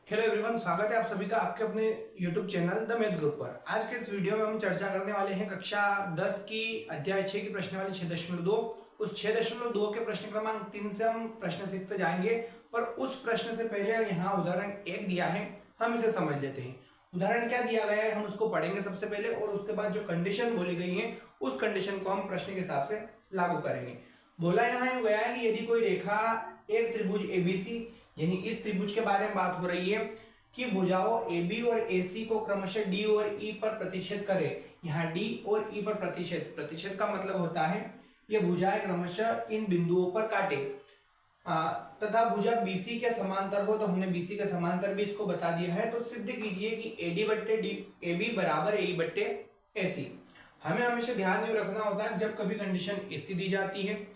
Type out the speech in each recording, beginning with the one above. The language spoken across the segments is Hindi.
हेलो एवरीवन, स्वागत है आप सभी का आपके अपने YouTube channel the math group पर। आज के इस वीडियो में हम चर्चा करने वाले हैं कक्षा 10 की अध्याय 6 की प्रश्नावली 6.2। उस 6.2 के प्रश्न क्रमांक 3 से हम प्रश्न सीखते जाएंगे, पर उस प्रश्न से पहले यहाँ उदाहरण 1 दिया है, हम इसे समझ लेते हैं। उदाहरण क्या दिया गया है हम उसको पढ़ेंगे सबसे पहले, और उसके बाद जो कंडीशन बोली गई है उस कंडीशन को हम प्रश्न के हिसाब से लागू करेंगे। बोला यहाँ गया है कि यदि कोई रेखा एक त्रिभुज एबीसी, यानी इस त्रिभुज के बारे में बात हो रही है कि भुजाओं AB और AC को क्रमशः D और E पर प्रतिच्छेद करे। यहाँ D और E पर प्रतिच्छेद, प्रतिच्छेद का मतलब होता है ये भुजाएं क्रमशः इन बिंदुओं पर काटे, तथा भुजा BC के समांतर हो। तो हमने BC के समांतर भी इसको बता दिया है। तो सिद्ध कीजिए कि AD बट्टे AB बराबर AE बट्टे AC। हमें हमेशा ध्यान ये रखना होता है जब कभी कंडीशन ऐसी दी जाती है,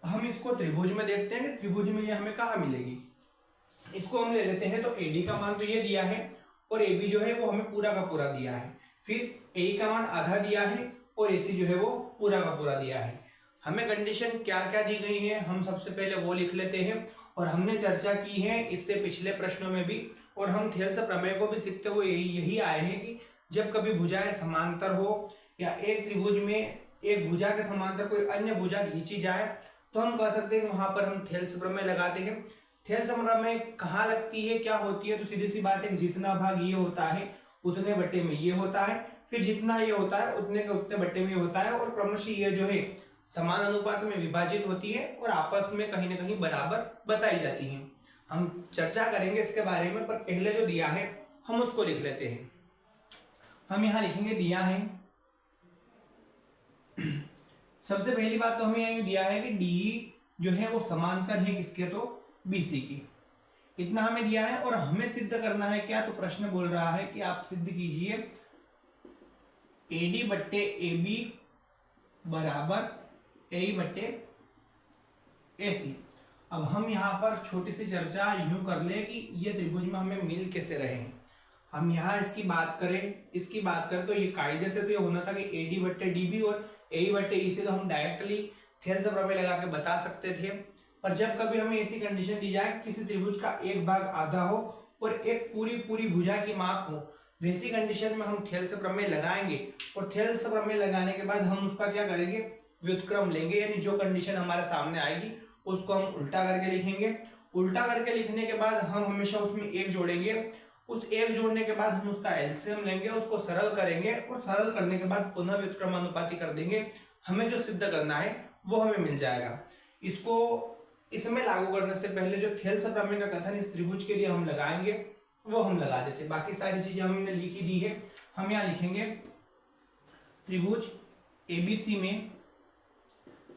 हम इसको त्रिभुज में देखते हैं कि त्रिभुज में ये हमें कहाँ मिलेगी। इसको हम ले लेते हैं। तो AD का मान तो ये दिया है और AB जो है वो हमें पूरा का पूरा दिया है, फिर AE का मान आधा दिया है और AC जो है वो पूरा का पूरा दिया है। हमें कंडीशन क्या क्या दी गई है हम सबसे पहले वो लिख लेते हैं, और हमने चर्चा की है इससे पिछले प्रश्नों में भी, और हम थेल्स प्रमेय को भी सीखते हुए यही आए हैं कि जब कभी भुजाएं समांतर हो या एक त्रिभुज में एक भुजा के समांतर कोई अन्य भुजा खींची जाए तो हम कह सकते हैं वहां पर हम थेल्स प्रमेय लगाते हैं। थेल्स प्रमेय कहाँ लगती है, क्या होती है? तो सीधी सी बात है, जितना भाग ये होता है उतने बट्टे में ये होता है, फिर जितना ये होता है उतने के उतने बट्टे में ये होता है, और क्रमशः ये जो है समान अनुपात में विभाजित होती है और आपस में कहीं ना कहीं बराबर बताई जाती है। हम चर्चा करेंगे इसके बारे में, पर पहले जो दिया है हम उसको लिख लेते हैं। हम यहाँ लिखेंगे दिया है सबसे पहली बात तो हमें यही दिया है कि डी जो है वो समांतर है किसके? तो BC की। इतना हमें दिया है और हमें सिद्ध करना है क्या? तो प्रश्न बोल रहा है कि आप सिद्ध कीजिए AD बट्टे AB बराबर AE बट्टे AC। अब हम यहाँ पर छोटी सी चर्चा यूं कर ले कि ये त्रिभुज में हमें मिल कैसे रहे हैं। हम यहाँ इसकी बात करें तो ये कायदे से तो ये होना था कि AD बट्टे DB और AE बट्टे EC, तो हम डायरेक्टली थेल्स प्रमेय लगा के बता सकते थे। पर जब कभी हमें ऐसी कंडीशन दी जाए किसी त्रिभुज का एक भाग आधा हो और एक पूरी भुजा की माप हो, वैसी कंडीशन में हम थेल्स प्रमेय लगाएंगे, और थेल्स प्रमेय लगाने के बाद हम उसका क्या करेंगे? व्युत्क्रम लेंगे, यानी जो कंडीशन हमारे सामने आएगी उसको हम उल्टा करके लिखेंगे। उल्टा करके लिखने के बाद हम हमेशा उसमें एक जोड़ेंगे, उस एक जोड़ने के बाद हम उसका एलसीएम लेंगे, उसको सरल करेंगे, और सरल करने के बाद पुनः व्युत्क्रमानुपाती कर देंगे। हमें जो सिद्ध करना है वो हमें मिल जाएगा। इसको इसमें लागू करने से पहले जो थेल्स प्रमेय का कथन इस त्रिभुज के लिए हम लगाएंगे वो हम लगा देते। बाकी सारी चीजें हमने लिखी दी है। हम यहाँ लिखेंगे त्रिभुज ABC में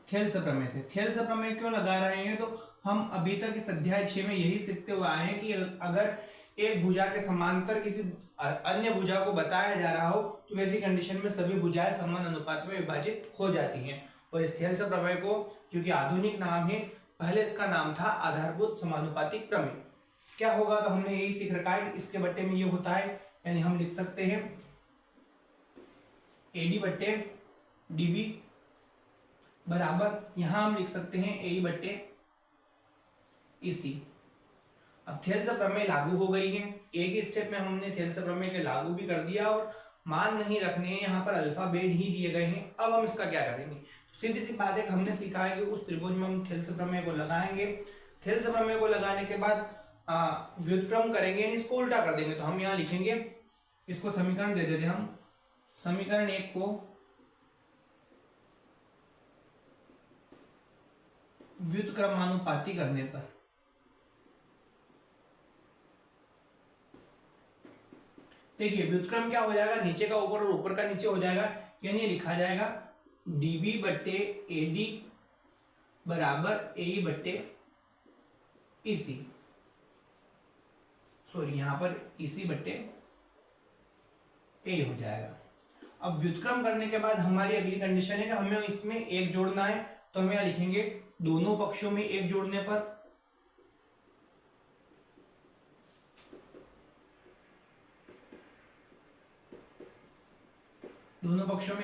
थेल्स प्रमेय से। थेल्स प्रमेय क्यों लगा रहे हैं? तो हम अभी तक इस अध्याय 6 में यही सीखते हुए आए हैं कि अगर एक भुजा के समांतर किसी अन्य भुजा को बताया जा रहा हो तो वैसी कंडीशन में सभी भुजाएं समान अनुपात में विभाजित हो जाती हैं। और इस थेल्स प्रमेय को, जो कि आधुनिक नाम है, पहले इसका नाम था आधारभूत समानुपातिक प्रमेय। क्या होगा? तो हमने यही सीख रखा है कि इसके बट्टे में ये होता है, यानी हम लिख सकते हैं AD बट्टे DB बराबर, यहां हम लिख सकते हैं AE बट्टे EC। अब थेल्स प्रमेय लागू हो गई है। एक ही स्टेप में हमने थेल्स प्रमेय के लागू भी कर दिया, और मान नहीं रखने हैं, यहाँ पर अल्फाबेट ही दिए गए हैं। अब हम इसका क्या करेंगे? तो सीधी सी बात है, हमने सीखा है कि उस त्रिभुज में हम थेल्स प्रमेय को लगाएंगे। थेल्स प्रमेय को लगाने के बाद व्युत्क्रम करेंगे, यानी इसको उल्टा कर देंगे। तो हम यहाँ लिखेंगे, इसको समीकरण दे देते हम, समीकरण 1 को व्युत्क्रमानुपाती करने पर देखिए व्युत्क्रम क्या हो जाएगा, नीचे का ऊपर और ऊपर का नीचे हो जाएगा, यानी लिखा जाएगा DB बट्टे AD बराबर AE बट्टे EC। सॉरी, यहां पर EC बट्टे A हो जाएगा। अब व्युत्क्रम करने के बाद हमारी अगली कंडीशन है कि हमें इसमें एक जोड़ना है। तो हम यहां लिखेंगे दोनों पक्षों में एक जोड़ने पर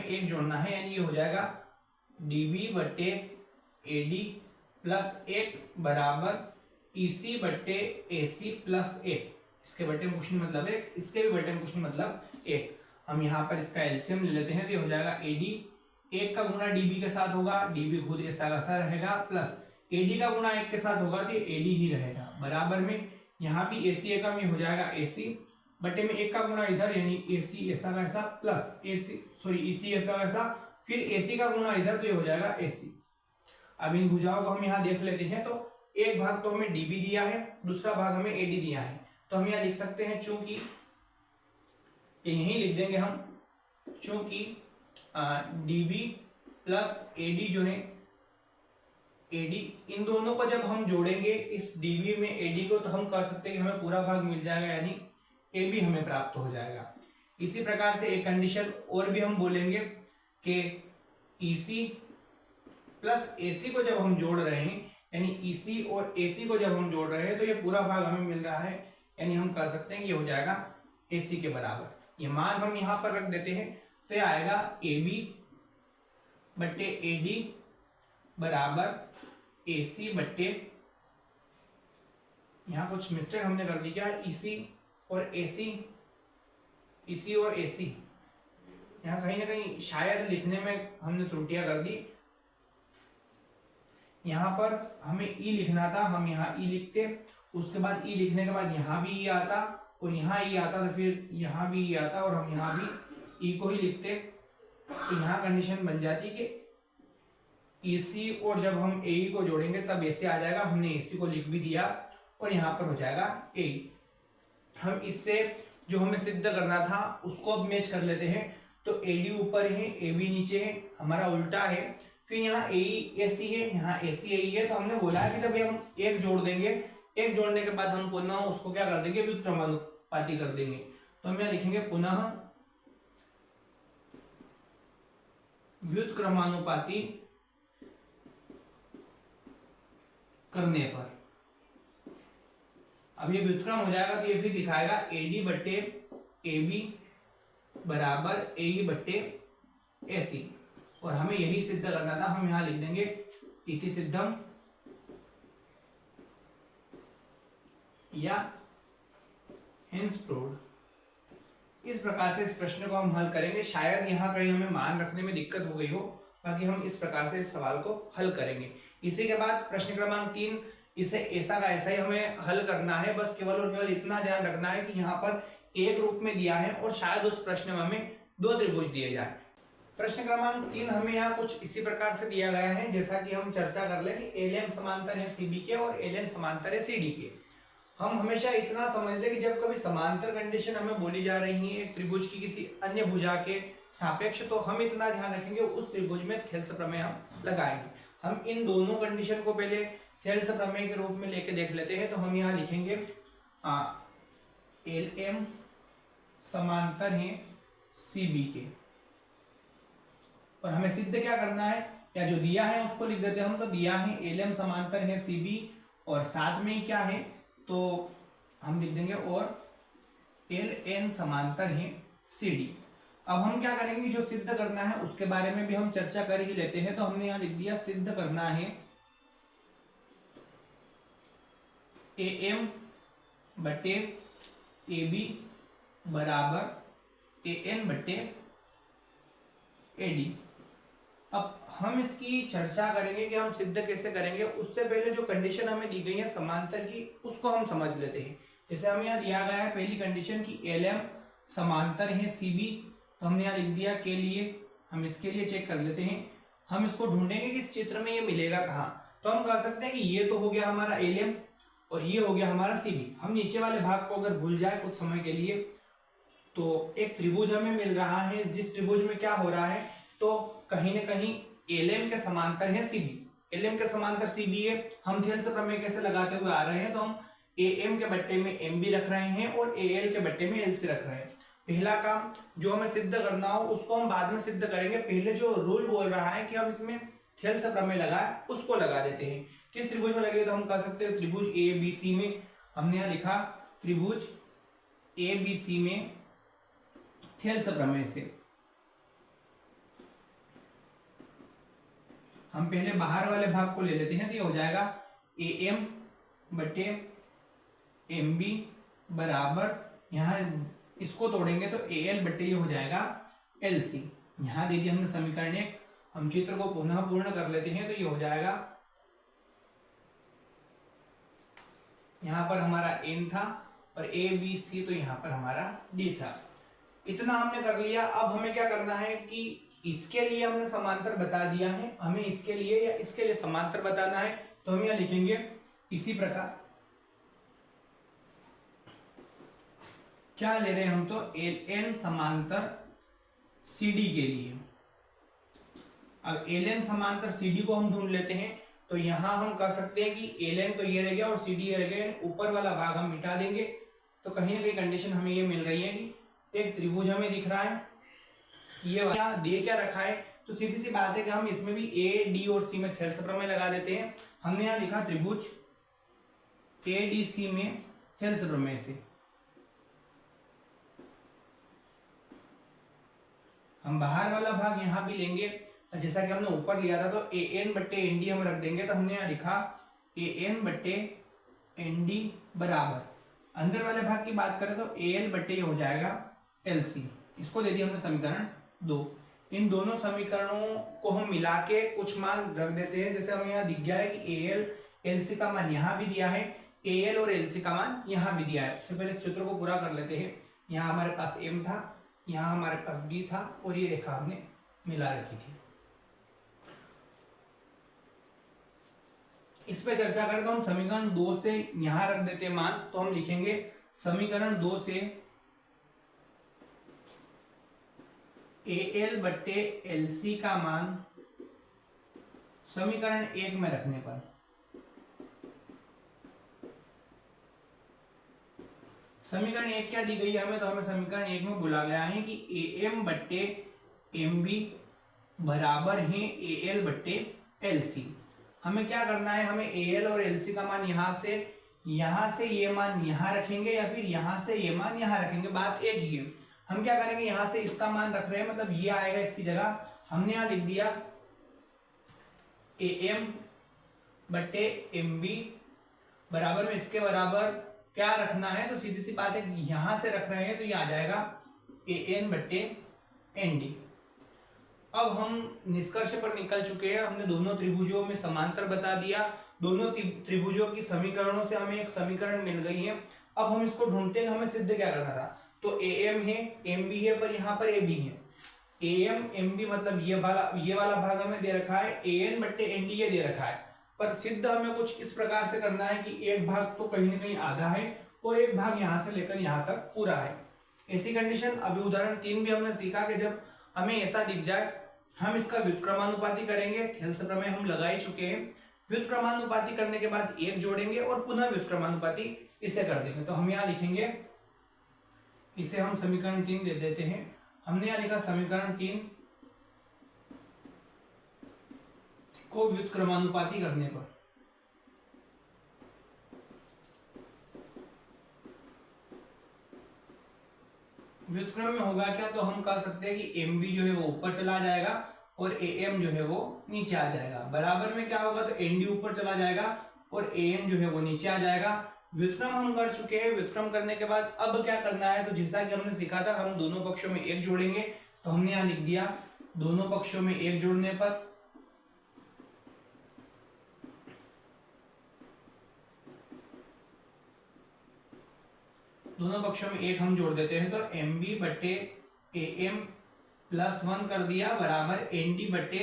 एक जोड़ना है, यानी ये हो जाएगा DB बट्टे AD प्लस 1 बराबर EC बट्टे AC प्लस 1। इसके बटे में क्वेश्चन मतलब एक, इसके भी बटे में क्वेश्चन मतलब एक। हम यहाँ पर इसका एलसीएम ले लेते हैं तो ये हो जाएगा एडी, एक का गुना डीबी के साथ होगा, डीबी खुद ऐसा का ऐसा रहेगा, प्लस एडी का गुना एक के साथ होगा तो एडी ही रहेगा, बराबर में यहाँ भी एसी ए का भी हो जाएगा एसी बटे में एक का गुना इधर यानी एसी ऐसा का ऐसा प्लस ईसी ऐसा का ऐसा, फिर एसी का गुना इधर तो ये हो जाएगा एसी। अब इन भुजाओं को हम यहाँ देख लेते हैं तो एक भाग तो हमें डीबी दिया है, दूसरा भाग हमें एडी दिया है, तो हम यहाँ लिख सकते हैं चूंकि यही लिख देंगे हम, चूंकि डीबी प्लस एडी जो है एडी, इन दोनों को जब हम जोड़ेंगे इस डीबी में एडी को तो हम कह सकते हैं कि हमें पूरा भाग मिल जाएगा यानी ए बी हमें प्राप्त हो जाएगा। इसी प्रकार से एक कंडीशन और भी हम बोलेंगे कि ईसी प्लस एसी को जब हम जोड़ रहे हैं यानी ईसी और एसी को जब हम जोड़ रहे हैं तो ये पूरा भाग हमें मिल रहा है यानी हम कह सकते हैं कि ये हो जाएगा एसी के बराबर। ये मान हम यहाँ पर रख देते हैं तो ये आएगा ए बी बट्टे ए डी बराबर एसी बट्टे, यहाँ कुछ मिस्टेक हमने कर दी क्या, ईसी और एसी, ईसी और एसी, यहाँ कहीं ना कहीं शायद लिखने में हमने त्रुटियां कर दी। यहाँ पर हमें ई लिखना था, हम यहाँ ई लिखते, उसके बाद ई लिखने के बाद यहाँ भी ई आता और यहाँ ई आता तो फिर यहाँ भी ई आता और हम यहाँ भी ई को ही लिखते, तो यहाँ कंडीशन बन जाती कि एसी और जब हम ए को जोड़ेंगे तब ऐसे आ जाएगा, हमने एसी को लिख भी दिया और यहाँ पर हो जाएगा ए। हम इससे जो हमें सिद्ध करना था उसको अब मैच कर लेते हैं, तो एडी ऊपर है ए बी नीचे है, हमारा उल्टा है, फिर यहाँ ए एसी है, यहाँ एसी ए है, तो हमने बोला है कि जब हम एक जोड़ देंगे, एक जोड़ने के बाद हम पुनः उसको क्या कर देंगे, व्युत्क्रमानुपाती कर देंगे, तो हम यहाँ लिखेंगे पुनः व्युत्क्रमानुपाती करने पर। अब ये व्युत्क्रम हो जाएगा तो ये फिर दिखाएगा एडी बट्टे ए बी बराबर ए बट्टे ए सी, और हमें यही सिद्ध करना था, हम यहां लिख देंगे इति सिद्धम या हेंस प्रूव्ड। इस प्रकार से इस प्रश्न को हम हल करेंगे। शायद यहाँ कहीं हमें मान रखने में दिक्कत हो गई हो, बाकी हम इस प्रकार से इस सवाल को हल करेंगे। इसी के बाद प्रश्न क्रमांक 3, इसे ऐसा का ऐसा ही हमें हल करना है, बस केवल और केवल इतना ध्यान रखना है कि यहाँ पर एक रूप में दिया है और शायद उस प्रश्न में हमें 2 त्रिभुज दिए जाए। प्रश्न क्रमांक 3 हमें यहाँ कुछ इसी प्रकार से दिया गया है, जैसा कि हम चर्चा कर लें कि एलएम समांतर है सीबी के और एलएन समांतर है सीडी के। हम हमेशा इतना समझ लें कि जब कभी समांतर कंडीशन हमें बोली जा रही है एक त्रिभुज की किसी अन्य भुजा के सापेक्ष, तो हम इतना ध्यान रखेंगे उस त्रिभुज में थेल्स प्रमेय हम लगाएंगे। हम इन दोनों कंडीशन को पहले थेल्स प्रमेय के रूप में लेके देख लेते हैं, तो हम यहाँ लिखेंगे एल एम समांतर है सीबी के, और हमें सिद्ध क्या करना है, या जो दिया है उसको लिख देते हैं हम, तो दिया है एल एम समांतर है सीबी और साथ में क्या है तो हम लिख देंगे और एल एन समांतर है सीडी। अब हम क्या करेंगे कि जो सिद्ध करना है उसके बारे में भी हम चर्चा कर ही लेते हैं, तो हमने यहां लिख दिया सिद्ध करना है ए एम बटे ए बी बराबर ए एन बटे ए डी। अब हम इसकी चर्चा करेंगे कि हम सिद्ध कैसे करेंगे, उससे पहले जो कंडीशन हमें दी गई है समांतर की उसको हम समझ लेते हैं। जैसे हमें यहाँ दिया गया है पहली कंडीशन की एल एम समांतर है सीबी, तो हमने यहाँ लिख दिया के लिए, हम इसके लिए चेक कर लेते हैं, हम इसको ढूंढेंगे कि इस चित्र में ये मिलेगा कहाँ, तो हम कह सकते हैं कि ये तो हो गया हमारा एल एम और ये हो गया हमारा सीबी। हम नीचे वाले भाग को अगर भूल जाए कुछ समय के लिए, तो एक त्रिभुज हमें मिल रहा है, जिस त्रिभुज में क्या हो रहा है तो कहीं ना कहीं एल एम के समांतर है सीबी, एल एम के समांतर सीबी है। हम थेल्स प्रमेय कैसे लगाते हुए आ रहे हैं, तो हम ए एम के बट्टे में एम बी रख रहे हैं और ए एल के बट्टे में एल सी रख रहे हैं। पहला काम जो हमें सिद्ध करना हो उसको हम बाद में सिद्ध करेंगे, पहले जो रूल बोल रहा है कि हम इसमें थेल्स प्रमेय लगाए उसको लगा देते हैं। किस त्रिभुज में लगे, तो हम कह सकते हैं त्रिभुज ए बी सी में। हमने यहाँ लिखा त्रिभुज ए बी सी में थेल्स प्रमेय से हम पहले बाहर वाले भाग को ले लेते हैं, तो ये हो जाएगा ए एम बटे एम बी बराबर, यहाँ इसको तोड़ेंगे तो ए एल बटे ये हो जाएगा एल सी। यहाँ दे दिया हमने समीकरण एक। हम चित्र को पुनः पूर्ण कर लेते हैं तो ये हो जाएगा, यहाँ पर हमारा एन था और ए बी सी, तो यहाँ पर हमारा डी था। इतना हमने कर लिया। अब हमें क्या करना है कि इसके लिए हमने समांतर बता दिया है, हमें इसके लिए या इसके लिए समांतर बताना है, तो हम यहाँ लिखेंगे इसी प्रकार। क्या ले रहे हैं हम, तो एल एन समांतर सी डी के लिए। अब एल एन समांतर सी डी को हम ढूंढ लेते हैं, तो यहां हम कह सकते हैं कि एल एन तो ये रह गया और सी डी ये रह गया, ऊपर वाला भाग हम मिटा देंगे। तो कहीं ना कहीं कंडीशन हमें ये मिल रही है कि एक त्रिभुज हमें दिख रहा है, ये यहाँ दे क्या रखा है, तो सीधी सी बात है कि हम इसमें भी ए डी और सी में थेल्स प्रमेय लगा देते हैं। हमने यहाँ लिखा त्रिभुज ए डी सी में थेल्स प्रमेय से। हम बाहर वाला भाग यहाँ भी लेंगे, जैसा कि हमने ऊपर लिया था, तो ए एन बट्टे एन डी हम रख देंगे। तो हमने यहाँ लिखा ए एन बट्टे एन डी बराबर, अंदर वाले भाग की बात करें तो ए एल बट्टे हो जाएगा एल सी। इसको दे दिया हमने समीकरण 2। इन दोनों समीकरणों को हम मिला के कुछ मान रख देते हैं। जैसे हमें यहाँ दिख गया है कि ए एल एल सी का मान यहाँ भी दिया है, ए एल और एल सी का मान यहाँ भी दिया है। सबसे पहले इस चित्र को पूरा कर लेते हैं। यहाँ हमारे पास एम था, यहाँ हमारे पास बी था और ये रेखा हमने मिला रखी थी। इस पे चर्चा करें तो हम समीकरण 2 से यहां रख देते हैं मान, तो हम लिखेंगे समीकरण 2 से ए एल बट्टे एल सी का मान समीकरण 1 में रखने पर समीकरण 1 क्या दी गई है हमें, तो हमें समीकरण 1 में बोला गया है कि ए एम बट्टे एम बी बराबर है ए एल बट्टे एल सी। हमें क्या करना है, हमें ए एल और एल सी का मान यहां से ये मान यहां रखेंगे या फिर यहां से ये मान यहां रखेंगे, बात एक ही है। हम क्या करेंगे, यहां से इसका मान रख रहे हैं, मतलब ये आएगा इसकी जगह। हमने यहां लिख दिया ए एम बट्टे एम बी बराबर में इसके बराबर क्या रखना है, तो सीधी सी बात है यहां से रख रहे हैं तो ये आ जाएगा ए एन बट्टे एन डी। अब हम निष्कर्ष पर निकल चुके हैं। हमने दोनों त्रिभुजों में समांतर बता दिया, दोनों त्रिभुजों की समीकरणों से हमें एक समीकरण मिल गई है। अब हम इसको ढूंढते हैं, हमें सिद्ध क्या करना था, तो ए एम है, एम बी है, पर यहाँ पर ए बी है। ए एम एम बी मतलब ये वाला भाग हमें दे रखा है, ए एन बट्टे एन डी ये दे रखा है। पर सिद्ध हमें कुछ इस प्रकार से करना है कि एक भाग तो कहीं ना कहीं आधा है और एक भाग यहाँ से लेकर यहाँ तक पूरा है। ऐसी कंडीशन अभी उदाहरण 3 भी हमने सीखा कि जब हमें ऐसा दिख जाए, हम इसका व्युत्क्रमानुपाती करेंगे। थेल्स प्रमेय हम लगा ही चुके हैं। व्युत्क्रमानुपाती करने के बाद 1 जोड़ेंगे और पुनः व्युत्क्रमानुपाती इसे कर देंगे। तो हम यहाँ लिखेंगे, इसे हम समीकरण 3 दे देते हैं। हमने यहाँ लिखा समीकरण 3 को व्युत्क्रमानुपाती करने पर व्युत्क्रम में होगा क्या, तो हम कह सकते हैं कि एम बी जो है वो ऊपर चला जाएगा और ए एम जो है वो नीचे आ जाएगा। बराबर में क्या होगा, तो एन डी ऊपर चला जाएगा और ए एन जो है वो नीचे आ जाएगा। व्युत्क्रम हम कर चुके हैं। व्युत्क्रम करने के बाद अब क्या करना है, तो जैसा कि हमने सीखा था, हम दोनों पक्षों में 1 जोड़ेंगे। तो हमने यहाँ लिख दिया दोनों पक्षों में 1 जोड़ने पर दोनों पक्षों में 1 हम जोड़ देते हैं, तो एम बी बट्टे ए एम प्लस 1 कर दिया बराबर एन डी बट्टे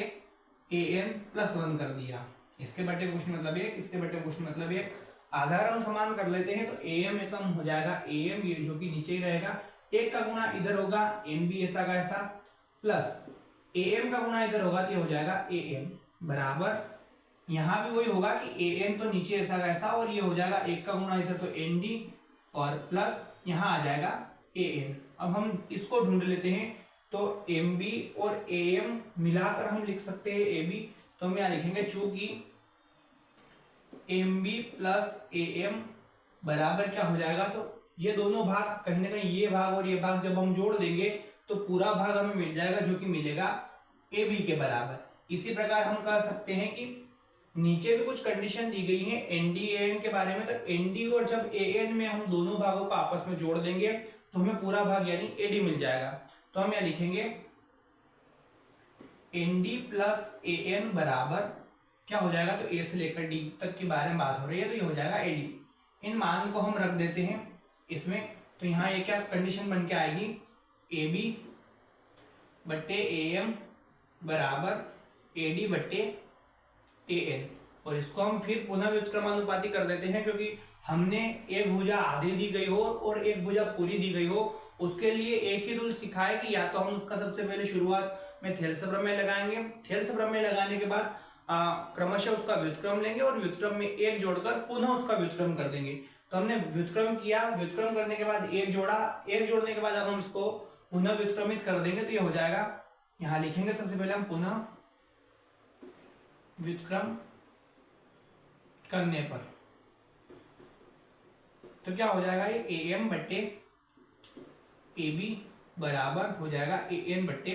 ए एन प्लस 1 कर दिया। इसके बट्टे कुछ मतलब 1, इसके बट्टे कुछ मतलब 1। आधार हम समान कर लेते हैं, तो ए एम एकम हो जाएगा ए एम, ये जो कि नीचे ही रहेगा। 1 का गुणा इधर होगा एन बी ऐसा का ऐसा, प्लस ए एम का गुणा इधर होगा तो हो जाएगा ए एम बराबर, यहाँ भी वही होगा कि ए एन तो नीचे ऐसा का ऐसा और ये हो जाएगा 1 का गुणा इधर तो एन डी और प्लस यहाँ आ जाएगा ए एन। अब हम इसको ढूंढ लेते हैं, तो एम बी और ए एम मिलाकर हम लिख सकते हैं ए बी। तो हम यहाँ लिखेंगे चूंकि M B plus A M बराबर क्या हो जाएगा, तो ये दोनों भाग कहीं ना कहीं ये भाग और ये भाग जब हम जोड़ देंगे तो पूरा भाग हमें मिल जाएगा, जो कि मिलेगा ए बी के बराबर। इसी प्रकार हम कह सकते हैं कि नीचे भी कुछ कंडीशन दी गई है एनडी एन के बारे में। तो एनडी और जब एन में हम दोनों भागों को आपस में जोड़ देंगे तो हमें पूरा भाग यानी एडी मिल जाएगा। तो हम यहाँ लिखेंगे एनडी प्लस एन बराबर क्या हो जाएगा, तो ए से लेकर डी तक के बारे में बात हो रही है, तो ये हो जाएगा एडी। इन मान को हम रख देते हैं इसमें। तो यहाँ ये क्या कंडीशन बन के आएगी, ए बी बट्टे ए एम बराबर ए डी बट्टे ए एन। और इसको हम फिर पुनः व्युत्क्रमानुपाती कर देते हैं, क्योंकि हमने एक भुजा आधी दी गई हो और एक भुजा पूरी दी गई हो, उसके लिए एक ही रूल सिखा है कि या तो हम उसका सबसे पहले शुरुआत में थेल्स प्रमेय लगाएंगे, थेल्स प्रमेय लगाने के बाद क्रमशः उसका व्युत्क्रम लेंगे और व्युत्क्रम में एक जोड़कर पुनः उसका व्युत्क्रम कर देंगे। तो हमने व्युत्क्रम किया, व्युत्क्रम करने के बाद एक जोड़ा, एक जोड़ने के बाद अब हम इसको पुनः व्युत्क्रमित कर देंगे। तो ये हो जाएगा, यहाँ लिखेंगे सबसे पहले हम पुनः व्युत्क्रम करने पर, तो क्या हो जाएगा, ये ए एम बट्टे ए बी बराबर हो जाएगा ए एन बट्टे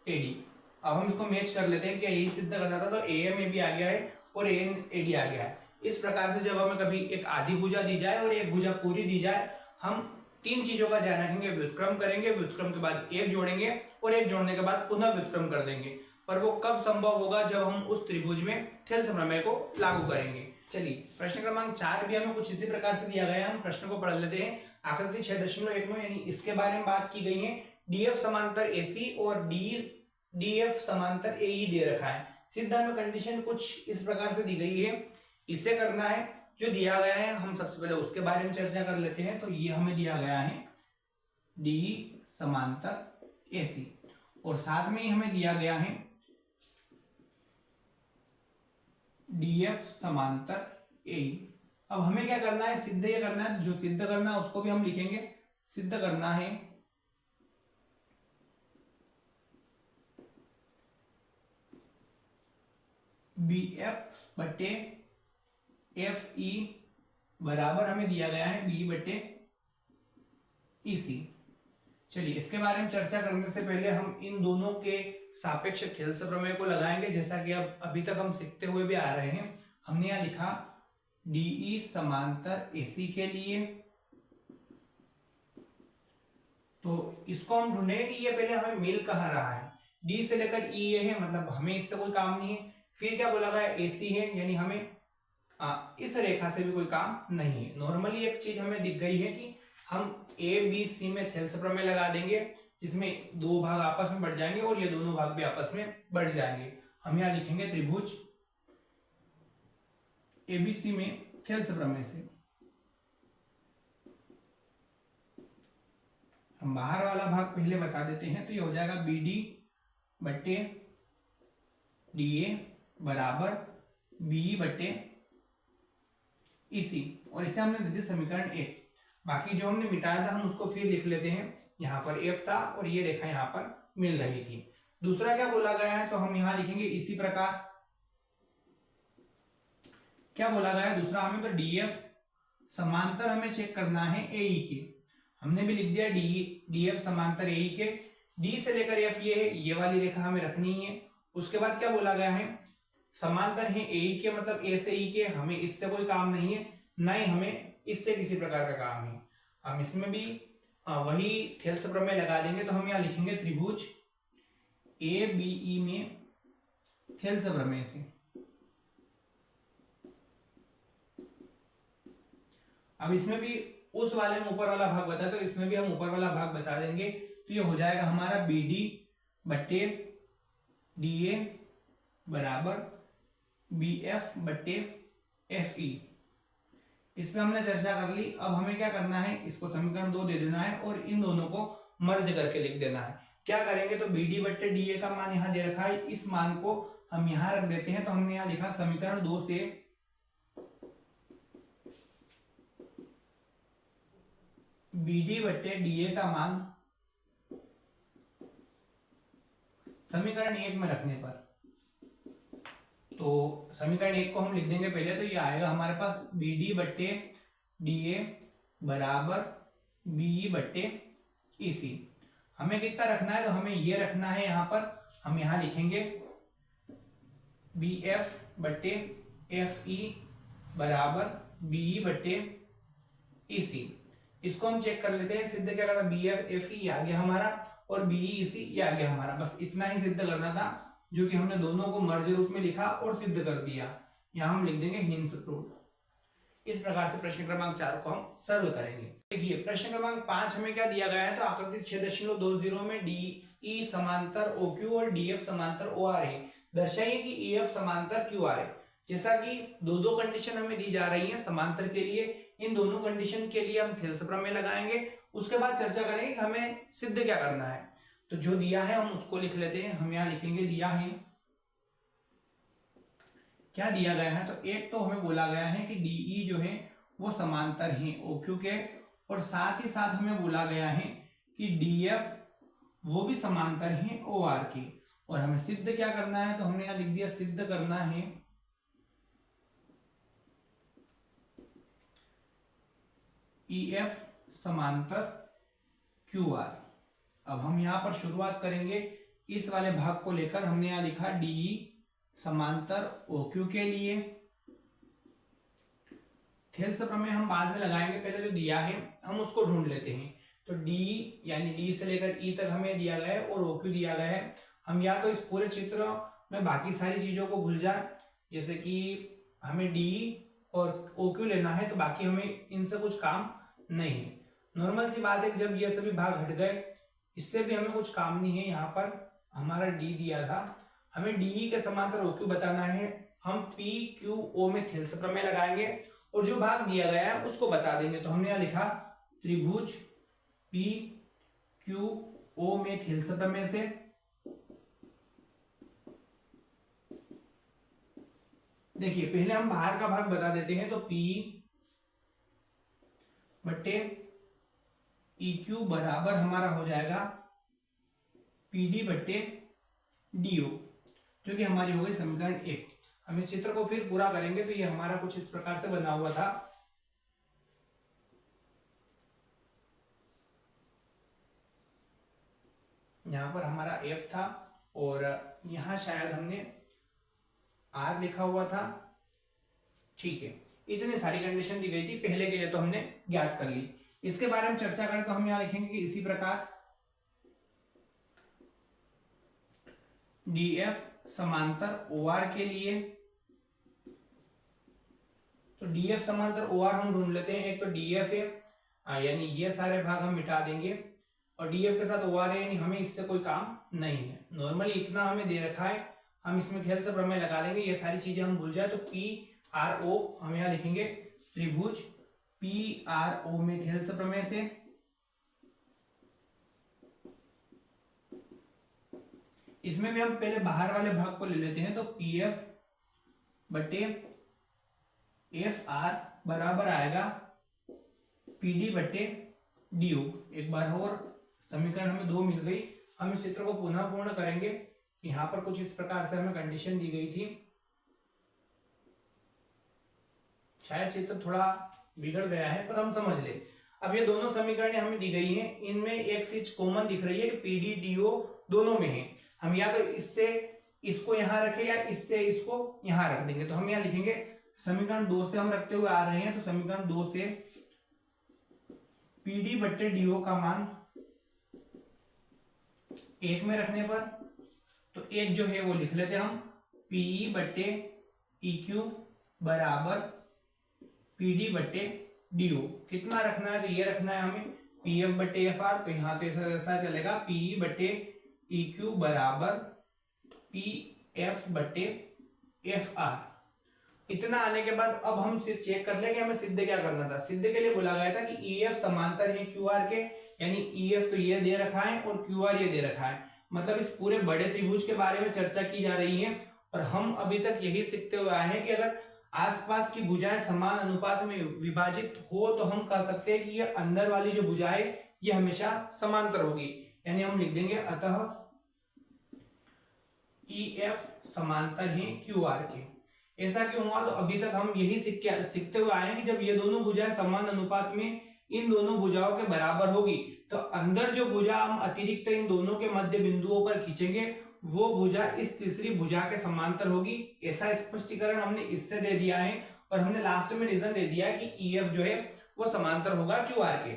ए डी। अब हम इसको मैच कर लेते हैं कि यही सिद्ध करना था, तो ए एम ए बी आ गया है और ए एन ए डी आ गया है। इस प्रकार से जब हमें कभी एक आधी भुजा दी जाए और एक भुजा पूरी दी जाए, हम तीन चीजों का ध्यान रखेंगे, व्युत्क्रम करेंगे, व्युत्क्रम के बाद एक जोड़ेंगे और एक जोड़ने के बाद पुनः व्युत्क्रम कर देंगे। पर वो कब संभव होगा, जब हम उस त्रिभुज में थेल्स प्रमेय को लागू करेंगे। चलिए प्रश्न क्रमांक 4 भी हमें कुछ इसी प्रकार से दिया गया है, हम प्रश्न को पढ़ लेते हैं। आकृति 6.19 यानी इसके बारे में बात की गई है। डीएफ समांतर एसी और डीएफ समांतर एई दे रखा है। सिद्ध हमें कंडीशन कुछ इस प्रकार से दी गई है, इसे करना है। जो दिया गया है हम सबसे पहले उसके बारे में चर्चा कर लेते हैं। तो ये हमें दिया गया है डी समांतर एसी और साथ में ही हमें दिया गया है डीएफ समांतर एई। अब हमें क्या करना है, सिद्ध ये करना है। जो सिद्ध करना है उसको भी हम लिखेंगे, सिद्ध करना है बी एफ बटे एफ ई बराबर हमें दिया गया है बी बटे ई सी। चलिए इसके बारे में चर्चा करने से पहले हम इन दोनों के सापेक्ष थेल्स प्रमेय को लगाएंगे, जैसा कि अब अभी तक हम सीखते हुए भी आ रहे हैं। हमने यहां लिखा डीई समांतर एसी के लिए, तो इसको हम ढूंढेंगे कि ये पहले हमें मिल कहाँ रहा है। डी से लेकर ई ये है, मतलब हमें इससे कोई काम नहीं है। फिर क्या बोला गया, एसी है, यानी हमें इस रेखा से भी कोई काम नहीं है। नॉर्मली एक चीज हमें दिख गई है कि हम ए बी सी में थेल्स प्रमेय लगा देंगे, जिसमें दो भाग आपस में बढ़ जाएंगे और ये दोनों भाग भी आपस में बढ़ जाएंगे। हम यहाँ लिखेंगे त्रिभुज एबीसी में थेल्स प्रमेय से। हम बाहर वाला भाग पहले बता देते हैं। तो ये हो जाएगा बी डी बट्टे डी ए बराबर बी बट्टे इसी, और इसे हमने दे दिया समीकरण 1। बाकी जो हमने मिटाया था हम उसको फिर लिख लेते हैं। यहाँ पर एफ था और ये रेखा यहाँ पर मिल रही थी। दूसरा क्या बोला गया है, तो हम यहाँ लिखेंगे इसी प्रकार। क्या बोला गया है दूसरा हमें, तो डीएफ समांतर हमें चेक करना है एई के। हमने भी लिख दिया डीएफ समांतर एई के। डी से लेकर एफ ये है, ये वाली रेखा हमें रखनी है। उसके बाद क्या बोला गया है, समांतर है एई के, मतलब ए से ई के। हमें इससे कोई काम नहीं है, ना ही हमें इससे किसी प्रकार का काम है। हम इसमें भी वही थेल्स प्रमेय लगा देंगे। तो हम यहाँ लिखेंगे त्रिभुज ए बी ई में थेल्स प्रमेय से। अब इसमें भी उस वाले में ऊपर वाला भाग बता, तो इसमें भी हम ऊपर वाला भाग बता देंगे। तो ये हो जाएगा हमारा बी डी बट्टे डी ए बराबर बी एफ बट्टे एफ ई। इसमें हमने चर्चा कर ली। अब हमें क्या करना है, इसको समीकरण 2 दे देना है और इन दोनों को मर्ज करके लिख देना है। क्या करेंगे, तो बी डी बट्टे डी ए का मान यहाँ दे रखा है, इस मान को हम यहाँ रख देते हैं। तो हमने यहाँ लिखा समीकरण 2 से बी डी बट्टे डी ए का मान समीकरण 1 में रखने पर, तो समीकरण 1 को हम लिख देंगे पहले। तो ये आएगा हमारे पास बी डी बट्टे डी ए बराबर बी बट्टे ई सी। हमें कितना रखना है, तो हमें ये रखना है यहाँ पर। हम यहाँ लिखेंगे बी एफ बट्टे एफ ई बराबर बीई बटे ईसी। इसको हम चेक कर लेते हैं। सिद्ध क्या करना, बी एफ एफ ई आ गया हमारा और बीई ईसी ये आ गया हमारा। बस इतना ही सिद्ध करना था, जो कि हमने दोनों को मर्ज रूप में लिखा और सिद्ध कर दिया। यहाँ हम लिख देंगे हिंस प्रूव्ड। इस प्रकार से प्रश्न क्रमांक 4 को हम सरल करेंगे। देखिए प्रश्न क्रमांक 5 हमें क्या दिया गया है, तो आकृति 6.20 में डी ई समांतर ओ क्यू और डी एफ समांतर ओ आर है। दर्शाइए कि ई एफ समांतर क्यू आर है। जैसा कि दो कंडीशन हमें दी जा रही है समांतर के लिए, इन दोनों कंडीशन के लिए हम थेल्स प्रमेय लगाएंगे। उसके बाद चर्चा करेंगे कि हमें सिद्ध क्या करना है। तो जो दिया है हम उसको लिख लेते हैं। हम यहाँ लिखेंगे दिया है, क्या दिया गया है, तो एक तो हमें बोला गया है कि डीई जो है वो समांतर है ओ क्यू के, और साथ ही साथ हमें बोला गया है कि डीएफ वो भी समांतर है ओ आर के। और हमें सिद्ध क्या करना है, तो हमने यहां लिख दिया सिद्ध करना है ईएफ समांतर क्यू आर। अब हम यहां पर शुरुआत करेंगे इस वाले भाग को लेकर। हमने यहां लिखा डीई समांतर ओ क्यू के लिए। थेल्स प्रमेय हम बाद में लगाएंगे, पहले जो दिया है हम उसको ढूंढ लेते हैं। तो डी यानी डी से लेकर ई तक हमें दिया गया है और ओ क्यू दिया गया है। हम या तो इस पूरे चित्र में बाकी सारी चीजों को भूल जाए, जैसे कि हमें डी और ओ क्यू लेना है, तो बाकी हमें इनसे कुछ काम नहीं है। नॉर्मल सी बात है कि जब ये सभी भाग हट गए, इससे भी हमें कुछ काम नहीं है। यहाँ पर हमारा डी दिया था, हमें डीई के समांतर ओ क्यू बताना है। हम पी क्यू ओ में थेल्स प्रमेय लगाएंगे और जो भाग दिया गया है उसको बता देंगे। तो हमने यहाँ लिखा त्रिभुज पी क्यू ओ में थेल्स प्रमेय से देखिए पहले हम बाहर का भाग बता देते हैं। तो पी बटे ई क्यू बराबर हमारा हो जाएगा पी डी बटे डी ओ, जो कि हमारी हो गई समीकरण 1। हम इस चित्र को फिर पूरा करेंगे तो ये हमारा कुछ इस प्रकार से बना हुआ था। यहां पर हमारा F था और यहां शायद हमने R लिखा हुआ था। ठीक है, इतनी सारी कंडीशन दी गई थी पहले के लिए, तो हमने ज्ञात कर ली। इसके बारे में चर्चा करें तो हम यहां लिखेंगे कि इसी प्रकार DF समांतर OR के लिए। तो DF समांतर OR हम ढूंढ लेते हैं। एक तो DF है यानी ये सारे भाग हम मिटा देंगे, और DF के साथ OR है यानी हमें इससे कोई काम नहीं है। नॉर्मली इतना हमें दे रखा है, हम इसमें थेल्स प्रमेय लगा देंगे। ये सारी चीजें हम भूल जाए तो PRO हम यहाँ लिखेंगे त्रिभुज PRO में थेल्स प्रमेय से। इसमें भी हम पहले बाहर वाले भाग को ले लेते हैं। तो PF बटे FR बराबर आएगा PD बटे DO। एक बार और समीकरण हमें 2 मिल गई। हम इस चित्र को पुनः पूर्ण करेंगे। यहां पर कुछ इस प्रकार से हमें कंडीशन दी गई थी, शायद चित्र थोड़ा बिगड़ गया है पर हम समझ ले। अब ये दोनों समीकरण हमें दी गई हैं, इनमें एक चीज कॉमन दिख रही है कि PD DO दोनों में है। हम या तो इससे इसको यहां रखें या इससे इसको यहां रख देंगे। तो हम यहां लिखेंगे समीकरण 2 से हम रखते हुए आ रहे हैं। तो समीकरण 2 से PD बट्टे DO का मान 1 में रखने पर, तो 1 जो है वो लिख लेते हम PE बट्टे EQ बराबर PD बट्टे DO। कितना रखना है, तो ये रखना है हमें PF बट्टे FR। तो यहां तो ऐसा चलेगा PE बट्टे EQ बराबर PF बट्टे FR। इतना आने के बाद अब हम चेक कर लेंगे हमें सिद्ध क्या करना था। सिद्ध के लिए बोला गया था कि EF समांतर है QR के, यानी EF तो ये दे रखा है और QR ये दे रखा है। मतलब इस पूरे बड़े त्रिभुज के बारे में चर्चा की जा रही है। और हम अभी तक यही सीखते हुए आए हैं कि अगर आसपास की भुजाएं समान अनुपात में विभाजित हो तो हम कह सकते हैं कि ये अंदर वाली जो भुजाएं ये हमेशा समांतर होगी। यानी हम लिख देंगे अतः EF समांतर है QR के। ऐसा क्यों हुआ, तो अभी तक हम यही सीखते हुए आए हैं कि जब ये दोनों भुजाएं समान अनुपात में इन दोनों भुजाओं के बराबर होगी तो अंदर जो भुजा हम अतिरिक्त इन दोनों के मध्य बिंदुओं पर खींचेंगे वो भुजा इस तीसरी भुजा के समांतर होगी। ऐसा स्पष्टीकरण हमने इससे दे दिया है और हमने लास्ट में रीजन दे दिया कि EF जो है वो समांतर होगा QR के।